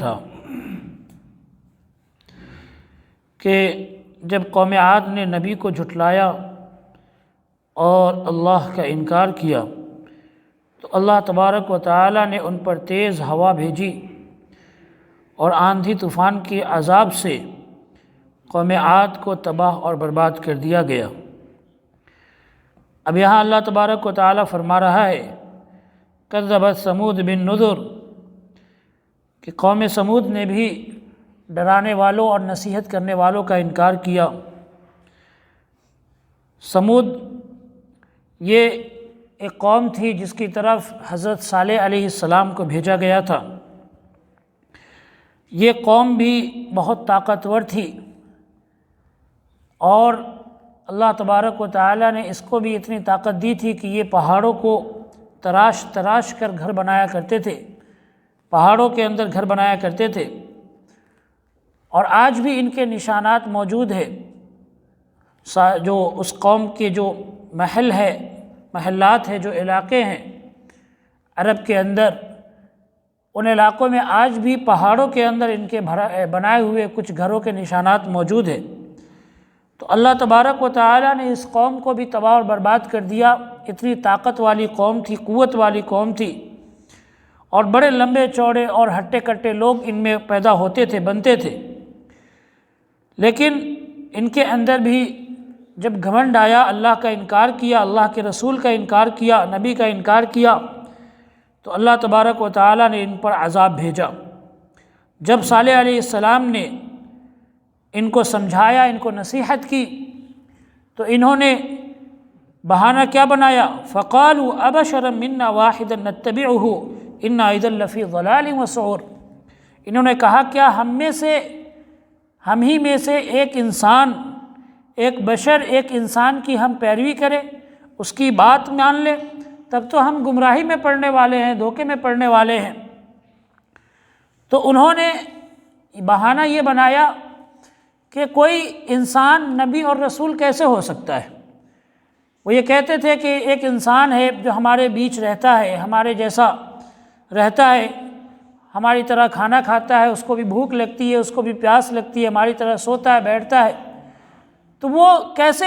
تھا کہ جب قوم عاد نے نبی کو جھٹلایا اور اللہ کا انکار کیا تو اللہ تبارک و تعالی نے ان پر تیز ہوا بھیجی اور آندھی طوفان کے عذاب سے قوم عاد کو تباہ اور برباد کر دیا گیا۔ اب یہاں اللہ تبارک و تعالی فرما رہا ہے کذبت ثمود بالنذر کہ قوم ثمود نے بھی ڈرانے والوں اور نصیحت کرنے والوں کا انکار کیا۔ ثمود یہ ایک قوم تھی جس کی طرف حضرت صالح علیہ السلام کو بھیجا گیا تھا۔ یہ قوم بھی بہت طاقتور تھی اور اللہ تبارک و تعالی نے اس کو بھی اتنی طاقت دی تھی کہ یہ پہاڑوں کو تراش تراش کر گھر بنایا کرتے تھے، پہاڑوں کے اندر گھر بنایا کرتے تھے، اور آج بھی ان کے نشانات موجود ہیں۔ جو اس قوم کے جو محلات ہیں، جو علاقے ہیں عرب کے اندر، ان علاقوں میں آج بھی پہاڑوں کے اندر ان کے بنائے ہوئے کچھ گھروں کے نشانات موجود ہیں۔ تو اللہ تبارک و تعالی نے اس قوم کو بھی تباہ اور برباد کر دیا۔ اتنی طاقت والی قوم تھی، قوت والی قوم تھی، اور بڑے لمبے چوڑے اور ہٹے کٹے لوگ ان میں پیدا ہوتے تھے، بنتے تھے، لیکن ان کے اندر بھی جب گھمنڈ آیا، اللہ کا انکار کیا، اللہ کے رسول کا انکار کیا، نبی کا انکار کیا، تو اللہ تبارک و تعالی نے ان پر عذاب بھیجا۔ جب صالح علیہ السلام نے ان کو سمجھایا، ان کو نصیحت کی، تو انہوں نے بہانہ کیا بنایا؟ فَقَالُوا أَبَشَرًا مِنَّا وَاحِدًا نَتَّبِعُهُ إِنَّا إِذًا لَفِي ضَلَالٍ وَسُعُرٍ۔ انہوں نے کہا کیا ہم ہی میں سے ایک انسان، ایک بشر، ایک انسان کی ہم پیروی کریں، اس کی بات مان لیں، تب تو ہم گمراہی میں پڑنے والے ہیں، دھوکے میں پڑنے والے ہیں۔ تو انہوں نے بہانہ یہ بنایا کہ کوئی انسان نبی اور رسول کیسے ہو سکتا ہے؟ وہ یہ کہتے تھے کہ ایک انسان ہے جو ہمارے بیچ رہتا ہے، ہمارے جیسا رہتا ہے، ہماری طرح کھانا کھاتا ہے، اس کو بھی بھوک لگتی ہے، اس کو بھی پیاس لگتی ہے، ہماری طرح سوتا ہے، بیٹھتا ہے، تو وہ کیسے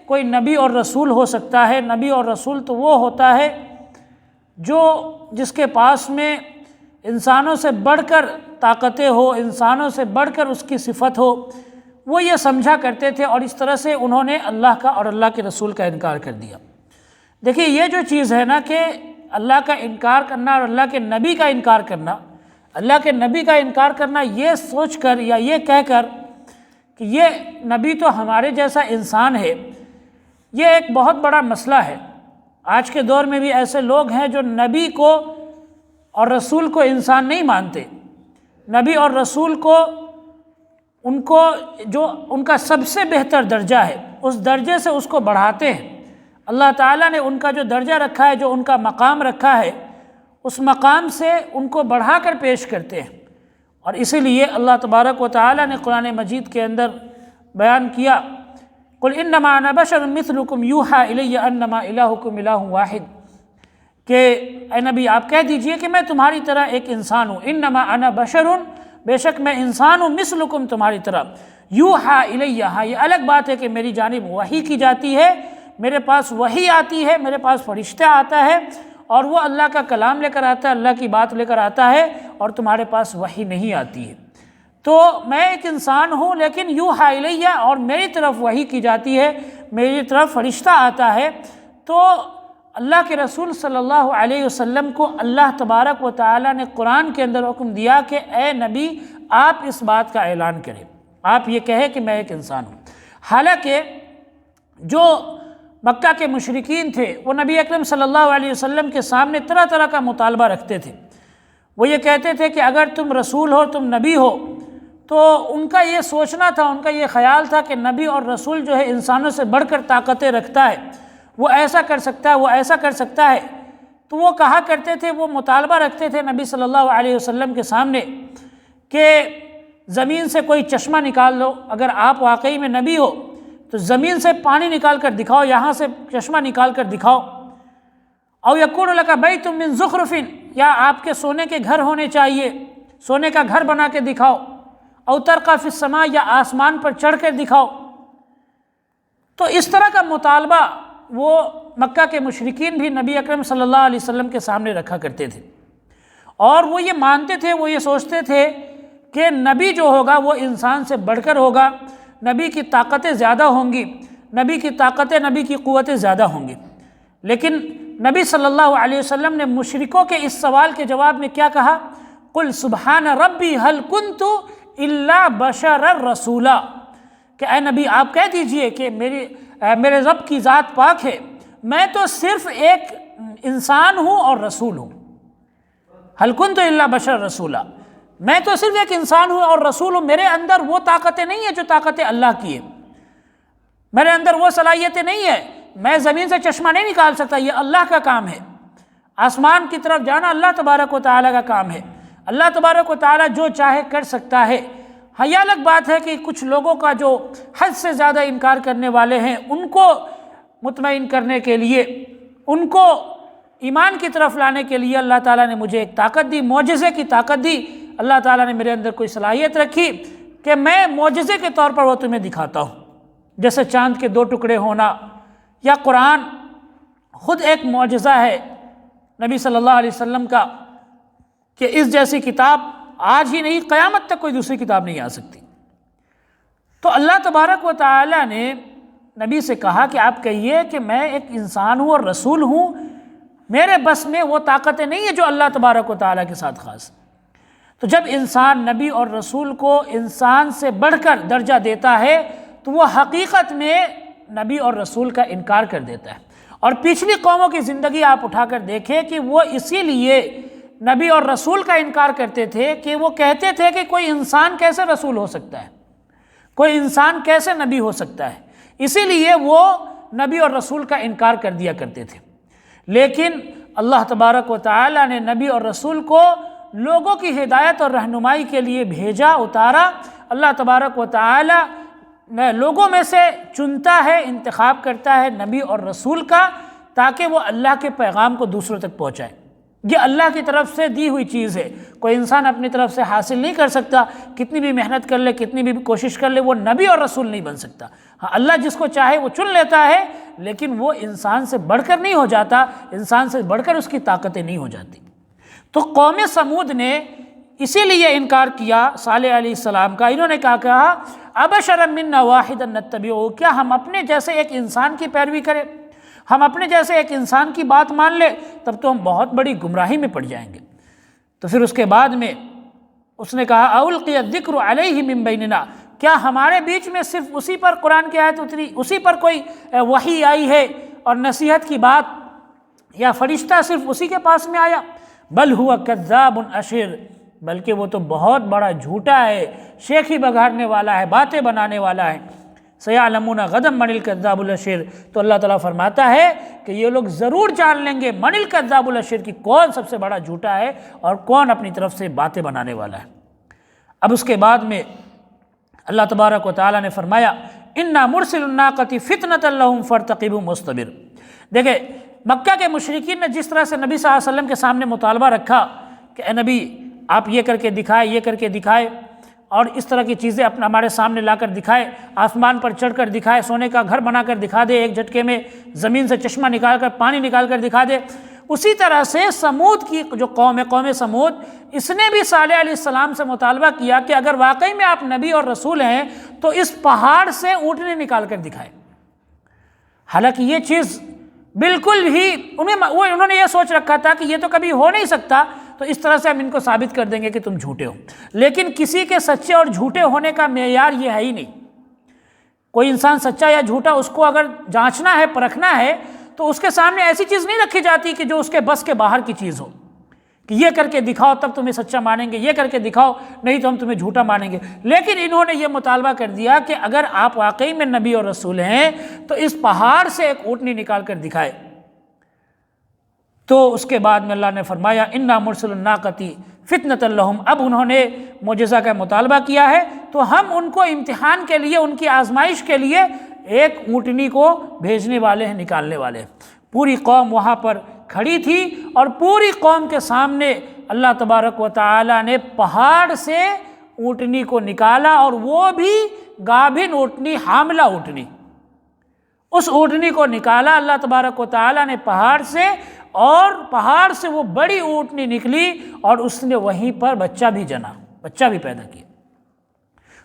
کوئی نبی اور رسول ہو سکتا ہے؟ نبی اور رسول تو وہ ہوتا ہے جس کے پاس میں انسانوں سے بڑھ کر طاقتیں ہو، انسانوں سے بڑھ کر اس کی صفت ہو۔ وہ یہ سمجھا کرتے تھے، اور اس طرح سے انہوں نے اللہ کا اور اللہ کے رسول کا انکار کر دیا۔ دیکھیے یہ جو چیز ہے نا کہ اللہ کا انکار کرنا اور اللہ کے نبی کا انکار کرنا، اللہ کے نبی کا انکار کرنا یہ سوچ کر یا یہ کہہ کر کہ یہ نبی تو ہمارے جیسا انسان ہے، یہ ایک بہت بڑا مسئلہ ہے۔ آج کے دور میں بھی ایسے لوگ ہیں جو نبی کو اور رسول کو انسان نہیں مانتے، نبی اور رسول کو جو ان کا سب سے بہتر درجہ ہے، اس درجے سے اس کو بڑھاتے ہیں۔ اللہ تعالیٰ نے ان کا جو درجہ رکھا ہے، جو ان کا مقام رکھا ہے، اس مقام سے ان کو بڑھا کر پیش کرتے ہیں۔ اور اسی لیے اللہ تبارک و تعالیٰ نے قرآن مجید کے اندر بیان کیا قُلْ إِنَّمَا أَنَا بَشَرٌ مِثْلُكُمْ يُوحَىٰ إِلَيَّ أَنَّمَا إِلَٰهُكُمْ إِلَٰهٌ وَاحِدٌ کہ اے نبی آپ کہہ دیجئے کہ میں تمہاری طرح ایک انسان ہوں۔ إِنَّمَا أَنَا بَشَرٌ بے شک میں انسان ہوں، مثلکم تمہاری طرح، یوحیٰ الیہ، ہاں یہ الگ بات ہے کہ میری جانب وحی کی جاتی ہے، میرے پاس وحی آتی ہے، میرے پاس فرشتہ آتا ہے، اور وہ اللہ کا کلام لے کر آتا ہے، اللہ کی بات لے کر آتا ہے، اور تمہارے پاس وحی نہیں آتی ہے۔ تو میں ایک انسان ہوں، لیکن یوحیٰ الیہ، اور میری طرف وحی کی جاتی ہے، میری طرف فرشتہ آتا ہے۔ تو اللہ کے رسول صلی اللہ علیہ وسلم کو اللہ تبارک و تعالی نے قرآن کے اندر حکم دیا کہ اے نبی آپ اس بات کا اعلان کریں، آپ یہ کہیں کہ میں ایک انسان ہوں۔ حالانکہ جو مکہ کے مشرکین تھے وہ نبی اکرم صلی اللہ علیہ وسلم کے سامنے طرح طرح کا مطالبہ رکھتے تھے۔ وہ یہ کہتے تھے کہ اگر تم رسول ہو، تم نبی ہو، تو ان کا یہ سوچنا تھا، ان کا یہ خیال تھا کہ نبی اور رسول جو ہے انسانوں سے بڑھ کر طاقتیں رکھتا ہے، وہ ایسا کر سکتا ہے، وہ ایسا کر سکتا ہے۔ تو وہ کہا کرتے تھے، وہ مطالبہ رکھتے تھے نبی صلی اللہ علیہ وسلم کے سامنے کہ زمین سے کوئی چشمہ نکال لو، اگر آپ واقعی میں نبی ہو تو زمین سے پانی نکال کر دکھاؤ، یہاں سے چشمہ نکال کر دکھاؤ۔ او یکون لک بیت من زخرف، یا آپ کے سونے کے گھر ہونے چاہیے، سونے کا گھر بنا کے دکھاؤ، او ترقی فی السماء یا آسمان پر چڑھ کر دکھاؤ۔ تو اس طرح کا مطالبہ وہ مکہ کے مشرکین بھی نبی اکرم صلی اللہ علیہ وسلم کے سامنے رکھا کرتے تھے، اور وہ یہ مانتے تھے، وہ یہ سوچتے تھے کہ نبی جو ہوگا وہ انسان سے بڑھ کر ہوگا، نبی کی طاقتیں زیادہ ہوں گی، نبی کی طاقتیں، نبی کی قوتیں زیادہ ہوں گی۔ لیکن نبی صلی اللہ علیہ وسلم نے مشرکوں کے اس سوال کے جواب میں کیا کہا؟ قل سبحان ربی هل کنت الا بشرا رسولا، کہ اے نبی آپ کہہ دیجئے کہ میرے رب کی ذات پاک ہے، میں تو صرف ایک انسان ہوں اور رسول ہوں۔ هل كنت الا بشرا رسولا، میں تو صرف ایک انسان ہوں اور رسول ہوں، میرے اندر وہ طاقتیں نہیں ہیں جو طاقتیں اللہ کی ہیں، میرے اندر وہ صلاحیتیں نہیں ہیں، میں زمین سے چشمہ نہیں نکال سکتا، یہ اللہ کا کام ہے، آسمان کی طرف جانا اللہ تبارک و تعالیٰ کا کام ہے، اللہ تبارک و تعالیٰ جو چاہے کر سکتا ہے۔ ہاں یہ الگ بات ہے کہ کچھ لوگوں کا جو حد سے زیادہ انکار کرنے والے ہیں، ان کو مطمئن کرنے کے لیے، ان کو ایمان کی طرف لانے کے لیے اللہ تعالیٰ نے مجھے ایک طاقت دی، معجزے کی طاقت دی، اللہ تعالیٰ نے میرے اندر کوئی صلاحیت رکھی کہ میں معجزے کے طور پر وہ تمہیں دکھاتا ہوں، جیسے چاند کے 2 ٹکڑے ہونا، یا قرآن خود ایک معجزہ ہے نبی صلی اللہ علیہ وسلم کا، کہ اس جیسی کتاب آج ہی نہیں قیامت تک کوئی دوسری کتاب نہیں آ سکتی۔ تو اللہ تبارک و تعالیٰ نے نبی سے کہا کہ آپ کہیے کہ میں ایک انسان ہوں اور رسول ہوں، میرے بس میں وہ طاقتیں نہیں ہیں جو اللہ تبارک و تعالیٰ کے ساتھ خاص۔ تو جب انسان نبی اور رسول کو انسان سے بڑھ کر درجہ دیتا ہے تو وہ حقیقت میں نبی اور رسول کا انکار کر دیتا ہے۔ اور پچھلی قوموں کی زندگی آپ اٹھا کر دیکھیں کہ وہ اسی لیے نبی اور رسول کا انکار کرتے تھے کہ وہ کہتے تھے کہ کوئی انسان کیسے رسول ہو سکتا ہے، کوئی انسان کیسے نبی ہو سکتا ہے، اسی لیے وہ نبی اور رسول کا انکار کر دیا کرتے تھے۔ لیکن اللہ تبارک و تعالیٰ نے نبی اور رسول کو لوگوں کی ہدایت اور رہنمائی کے لیے بھیجا، اتارا۔ اللہ تبارک و تعالیٰ لوگوں میں سے چنتا ہے، انتخاب کرتا ہے نبی اور رسول کا، تاکہ وہ اللہ کے پیغام کو دوسروں تک پہنچائے۔ یہ اللہ کی طرف سے دی ہوئی چیز ہے، کوئی انسان اپنی طرف سے حاصل نہیں کر سکتا، کتنی بھی محنت کر لے، کتنی بھی کوشش کر لے، وہ نبی اور رسول نہیں بن سکتا۔ ہاں اللہ جس کو چاہے وہ چن لیتا ہے، لیکن وہ انسان سے بڑھ کر نہیں ہو جاتا، انسان سے بڑھ کر اس کی طاقتیں نہیں ہو جاتی۔ تو قوم سمود نے اسی لیے انکار کیا صالح علیہ السلام کا۔ انہوں نے کہا ابشرا منا واحدا نتبعہ، کیا ہم اپنے جیسے ایک انسان کی پیروی کریں، ہم اپنے جیسے ایک انسان کی بات مان لیں، تب تو ہم بہت بڑی گمراہی میں پڑ جائیں گے۔ تو پھر اس کے بعد میں اس نے کہا اولقی الذکر علیہ من بیننا، کیا ہمارے بیچ میں صرف اسی پر قرآن کی آیت اتری، اسی پر کوئی وحی آئی ہے اور نصیحت کی بات، یا فرشتہ صرف اسی کے پاس میں آیا؟ بل ہوا کذاب اشر، بلکہ وہ تو بہت بڑا جھوٹا ہے، شیخی بگاڑنے والا ہے، باتیں بنانے والا ہے۔ سیعلمون غدا من الکذاب الاشر، تو اللہ تعالیٰ فرماتا ہے کہ یہ لوگ ضرور جان لیں گے من الکذاب الاشر کی کون سب سے بڑا جھوٹا ہے اور کون اپنی طرف سے باتیں بنانے والا ہے۔ اب اس کے بعد میں اللہ تبارک و تعالیٰ نے فرمایا انا مرسل الناقۃ فتنۃ لہم فارتقبوا مصطبر۔ دیکھیں مکہ کے مشرکین نے جس طرح سے نبی صلی اللہ علیہ وسلم کے سامنے مطالبہ رکھا کہ اے نبی آپ یہ کر کے دکھائے، یہ کر کے دکھائے، اور اس طرح کی چیزیں اپنا ہمارے سامنے لا کر دکھائے، آسمان پر چڑھ کر دکھائے، سونے کا گھر بنا کر دکھا دے، ایک جھٹکے میں زمین سے چشمہ نکال کر پانی نکال کر دکھا دے۔ اسی طرح سے سمود کی جو قوم ہے، قوم سمود، اس نے بھی صالح علیہ السلام سے مطالبہ کیا کہ اگر واقعی میں آپ نبی اور رسول ہیں تو اس پہاڑ سے اونٹنی نکال کر دکھائے۔ حالانکہ یہ چیز بالکل ہی انہوں نے یہ سوچ رکھا تھا کہ یہ تو کبھی ہو نہیں سکتا، تو اس طرح سے ہم ان کو ثابت کر دیں گے کہ تم جھوٹے ہو۔ لیکن کسی کے سچے اور جھوٹے ہونے کا معیار یہ ہے ہی نہیں۔ کوئی انسان سچا یا جھوٹا اس کو اگر جانچنا ہے، پرکھنا ہے، تو اس کے سامنے ایسی چیز نہیں رکھی جاتی کہ جو اس کے بس کے باہر کی چیز ہو، کہ یہ کر کے دکھاؤ تب تمہیں سچا مانیں گے، یہ کر کے دکھاؤ نہیں تو ہم تمہیں جھوٹا مانیں گے۔ لیکن انہوں نے یہ مطالبہ کر دیا کہ اگر آپ واقعی میں نبی اور رسول ہیں تو اس پہاڑ سے ایک اونٹنی نکال کر دکھائے۔ تو اس کے بعد میں اللہ نے فرمایا انا مرسل الناقۃ فتنۃ لہم، اب انہوں نے معجزہ کا مطالبہ کیا ہے تو ہم ان کو امتحان کے لیے، ان کی آزمائش کے لیے ایک اونٹنی کو بھیجنے والے ہیں، نکالنے والے ہیں۔ پوری قوم وہاں پر کھڑی تھی اور پوری قوم کے سامنے اللہ تبارک و تعالیٰ نے پہاڑ سے اونٹنی کو نکالا، اور وہ بھی گابھن اونٹنی، حاملہ اونٹنی، اس اونٹنی کو نکالا اللہ تبارک و تعالیٰ نے پہاڑ سے، اور پہاڑ سے وہ بڑی اونٹنی نکلی اور اس نے وہیں پر بچہ بھی جنا، بچہ بھی پیدا کیا۔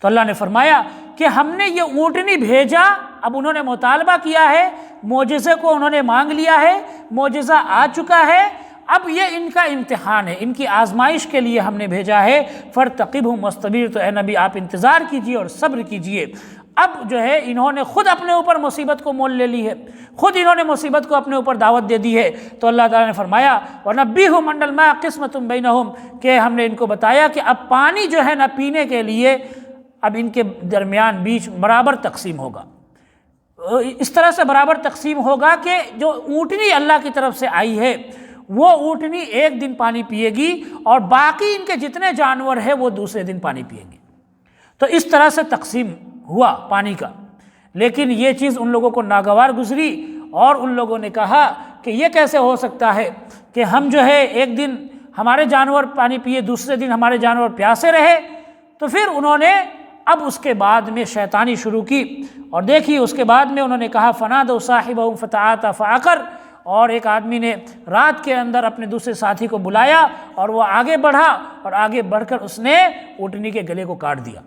تو اللہ نے فرمایا کہ ہم نے یہ اونٹنی بھیجا، اب انہوں نے مطالبہ کیا ہے، معجزے کو انہوں نے مانگ لیا ہے، معجزہ آ چکا ہے، اب یہ ان کا امتحان ہے، ان کی آزمائش کے لیے ہم نے بھیجا ہے۔ فارتقبہم واصطبر، تو اے نبی آپ انتظار کیجئے اور صبر کیجئے۔ اب جو ہے انہوں نے خود اپنے اوپر مصیبت کو مول لے لی ہے، خود انہوں نے مصیبت کو اپنے اوپر دعوت دے دی ہے۔ تو اللہ تعالیٰ نے فرمایا وَنَبِّئْهُمْ أَنَّ الْمَاءَ قِسْمَةٌ بَيْنَهُمْ، کہ ہم نے ان کو بتایا کہ اب پانی جو ہے نا پینے کے لیے اب ان کے درمیان بیچ برابر تقسیم ہوگا۔ اس طرح سے برابر تقسیم ہوگا کہ جو اونٹنی اللہ کی طرف سے آئی ہے وہ اونٹنی ایک دن پانی پیے گی، اور باقی ان کے جتنے جانور ہیں وہ دوسرے دن پانی پئیں گے۔ تو اس طرح سے تقسیم ہوا پانی کا، لیکن یہ چیز ان لوگوں کو ناگوار گزری، اور ان لوگوں نے کہا کہ یہ کیسے ہو سکتا ہے کہ ہم جو ہے ایک دن ہمارے جانور پانی پیے، دوسرے دن ہمارے جانور پیاسے رہے۔ تو پھر انہوں نے اب اس کے بعد میں شیطانی شروع کی، اور دیکھیے اس کے بعد میں انہوں نے کہا فنادوا صاحبهم فتعاطى فعقر، اور ایک آدمی نے رات کے اندر اپنے دوسرے ساتھی کو بلایا، اور وہ آگے بڑھا، اور آگے بڑھ کر اس نے اونٹنی کے گلے کو کاٹ دیا۔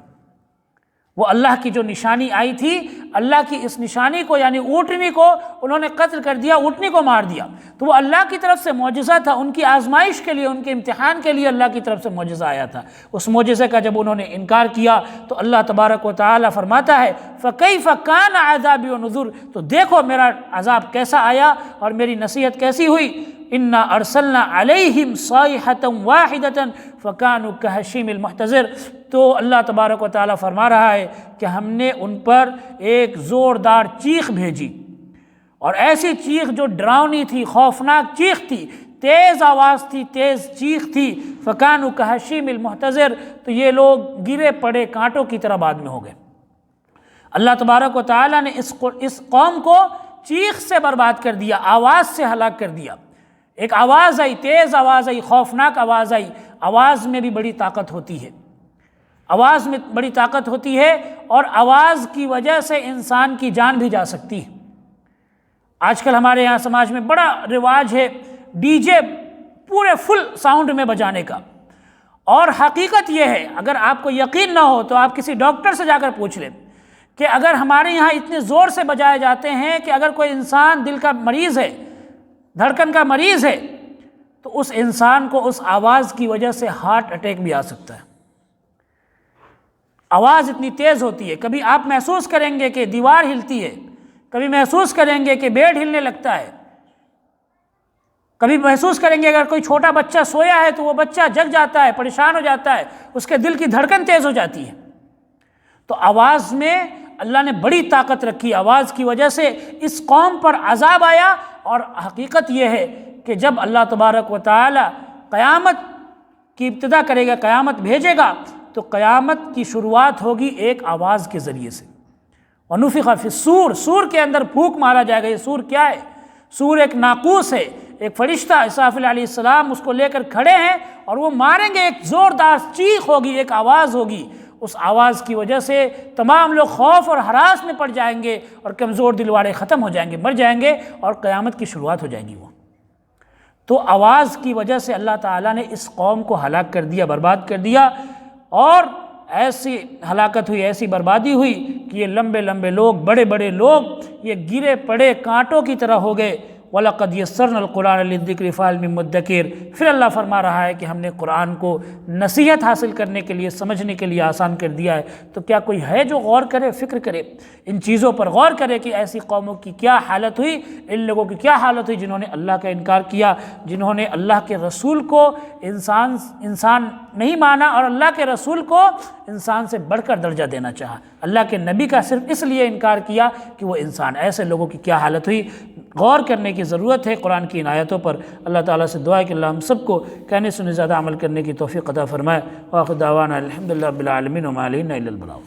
وہ اللہ کی جو نشانی آئی تھی، اللہ کی اس نشانی کو یعنی اونٹنی کو انہوں نے قتل کر دیا، اونٹنی کو مار دیا۔ تو وہ اللہ کی طرف سے معجزہ تھا، ان کی آزمائش کے لیے، ان کے امتحان کے لیے اللہ کی طرف سے معجزہ آیا تھا۔ اس معجزے کا جب انہوں نے انکار کیا تو اللہ تبارک و تعالیٰ فرماتا ہے فَكَيْفَ كَانَ عَذَابِي وَنُذُرِ، تو دیکھو میرا عذاب کیسا آیا اور میری نصیحت کیسی ہوئی۔ اِنَّا أَرْسَلْنَا عَلَيْهِمْ صَيْحَةً وَاحِدَةً فَكَانُوا كَهَشِيمِ الْمُحْتَظِرِ، تو اللہ تبارک و تعالیٰ فرما رہا ہے کہ ہم نے ان پر ایک زوردار چیخ بھیجی، اور ایسی چیخ جو ڈراؤنی تھی، خوفناک چیخ تھی، تیز آواز تھی، تیز چیخ تھی۔ فَكَانُوا كَهَشِيمِ الْمُحْتَظِرِ، تو یہ لوگ گرے پڑے کانٹوں کی طرح بعد میں ہو گئے۔ اللہ تبارک و تعالیٰ نے اس قوم کو چیخ سے برباد کر دیا، آواز سے ہلاک کر دیا۔ ایک آواز آئی، تیز آواز آئی، خوفناک آواز آئی۔ آواز میں بھی بڑی طاقت ہوتی ہے، آواز میں بڑی طاقت ہوتی ہے، اور آواز کی وجہ سے انسان کی جان بھی جا سکتی ہے۔ آج کل ہمارے یہاں سماج میں بڑا رواج ہے ڈی جے پورے فل ساؤنڈ میں بجانے کا، اور حقیقت یہ ہے، اگر آپ کو یقین نہ ہو تو آپ کسی ڈاکٹر سے جا کر پوچھ لیں کہ اگر ہمارے یہاں اتنے زور سے بجائے جاتے ہیں کہ اگر کوئی انسان دل کا مریض ہے، دھڑکن کا مریض ہے، تو اس انسان کو اس آواز کی وجہ سے ہارٹ اٹیک بھی آ سکتا ہے۔ آواز اتنی تیز ہوتی ہے، کبھی آپ محسوس کریں گے کہ دیوار ہلتی ہے، کبھی محسوس کریں گے کہ بیڈ ہلنے لگتا ہے، کبھی محسوس کریں گے اگر کوئی چھوٹا بچہ سویا ہے تو وہ بچہ جگ جاتا ہے، پریشان ہو جاتا ہے، اس کے دل کی دھڑکن تیز ہو جاتی ہے۔ تو آواز میں اللہ نے بڑی طاقت رکھی، آواز کی وجہ سے اس قوم پر عذاب آیا۔ اور حقیقت یہ ہے کہ جب اللہ تبارک و تعالی قیامت کی ابتدا کرے گا، قیامت بھیجے گا، تو قیامت کی شروعات ہوگی ایک آواز کے ذریعے سے۔ وَنُفِخَ فِي الصُّورِ، سور کے اندر پھونک مارا جائے گا۔ یہ سور کیا ہے؟ سور ایک ناقوس ہے، ایک فرشتہ اسرافیل علیہ السلام اس کو لے کر کھڑے ہیں، اور وہ ماریں گے، ایک زوردار چیخ ہوگی، ایک آواز ہوگی۔ اس آواز کی وجہ سے تمام لوگ خوف اور ہراس میں پڑ جائیں گے، اور کمزور دل والے ختم ہو جائیں گے، مر جائیں گے، اور قیامت کی شروعات ہو جائے گی وہ۔ تو آواز کی وجہ سے اللہ تعالیٰ نے اس قوم کو ہلاک کر دیا، برباد کر دیا، اور ایسی ہلاکت ہوئی، ایسی بربادی ہوئی کہ یہ لمبے لمبے لوگ، بڑے بڑے لوگ یہ گرے پڑے کانٹوں کی طرح ہو گئے۔ وَلَقَدْ يَسَّرْنَا الْقُرْآنَ لِلذِّكْرِ فَهَلْ مِن مُدَّكِرٍ، پھر اللہ فرما رہا ہے کہ ہم نے قرآن کو نصیحت حاصل کرنے کے لیے، سمجھنے کے لیے آسان کر دیا ہے، تو کیا کوئی ہے جو غور کرے، فکر کرے، ان چیزوں پر غور کرے کہ ایسی قوموں کی کیا حالت ہوئی، ان لوگوں کی کیا حالت ہوئی جنہوں نے اللہ کا انکار کیا، جنہوں نے اللہ کے رسول کو انسان نہیں مانا، اور اللہ کے رسول کو انسان سے بڑھ کر درجہ دینا چاہا، اللہ کے نبی کا صرف اس لیے انکار کیا کہ وہ انسان۔ ایسے لوگوں کی کیا حالت ہوئی، غور کرنے کی ضرورت ہے قرآن کی ان آیتوں پر۔ اللہ تعالیٰ سے دعا ہے کہ اللہ ہم سب کو کہنے سنے زیادہ عمل کرنے کی توفیق عطا فرمائے۔ وآخر دعوانا الحمدللہ رب العالمین وما علینا الا البلاغ۔